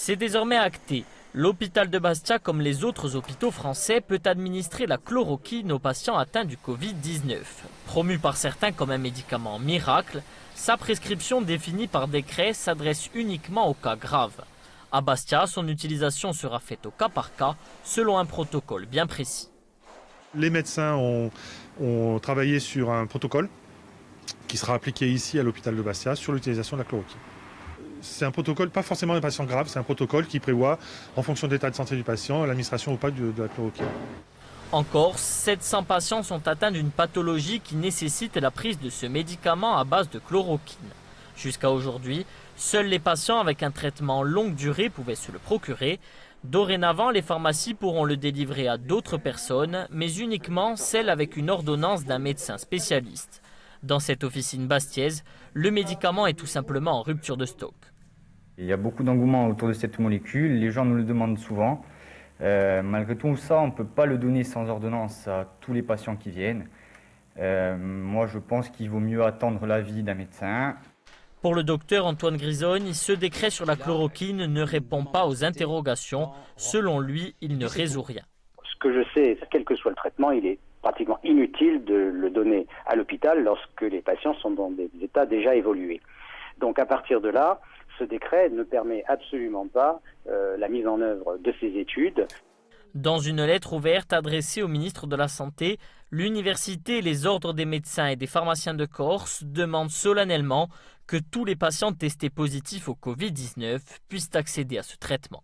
C'est désormais acté. L'hôpital de Bastia, comme les autres hôpitaux français, peut administrer la chloroquine aux patients atteints du Covid-19. Promu par certains comme un médicament miracle, sa prescription définie par décret s'adresse uniquement aux cas graves. À Bastia, son utilisation sera faite au cas par cas, selon un protocole bien précis. Les médecins ont travaillé sur un protocole qui sera appliqué ici à l'hôpital de Bastia sur l'utilisation de la chloroquine. C'est un protocole, pas forcément des patients graves, c'est un protocole qui prévoit, en fonction de l'état de santé du patient, l'administration ou pas de la chloroquine. En Corse, 700 patients sont atteints d'une pathologie qui nécessite la prise de ce médicament à base de chloroquine. Jusqu'à aujourd'hui, seuls les patients avec un traitement longue durée pouvaient se le procurer. Dorénavant, les pharmacies pourront le délivrer à d'autres personnes, mais uniquement celles avec une ordonnance d'un médecin spécialiste. Dans cette officine bastiaise, le médicament est tout simplement en rupture de stock. Il y a beaucoup d'engouement autour de cette molécule, les gens nous le demandent souvent. Malgré tout ça, on ne peut pas le donner sans ordonnance à tous les patients qui viennent. Moi, je pense qu'il vaut mieux attendre l'avis d'un médecin. Pour le docteur Antoine Grisogne, ce décret sur la chloroquine ne répond pas aux interrogations. Selon lui, il ne résout rien. Ce que je sais, quel que soit le traitement, il est pratiquement inutile de le donner à l'hôpital lorsque les patients sont dans des états déjà évolués. Donc à partir de là, ce décret ne permet absolument pas la mise en œuvre de ces études. Dans une lettre ouverte adressée au ministre de la Santé, l'université et les ordres des médecins et des pharmaciens de Corse demandent solennellement que tous les patients testés positifs au Covid-19 puissent accéder à ce traitement.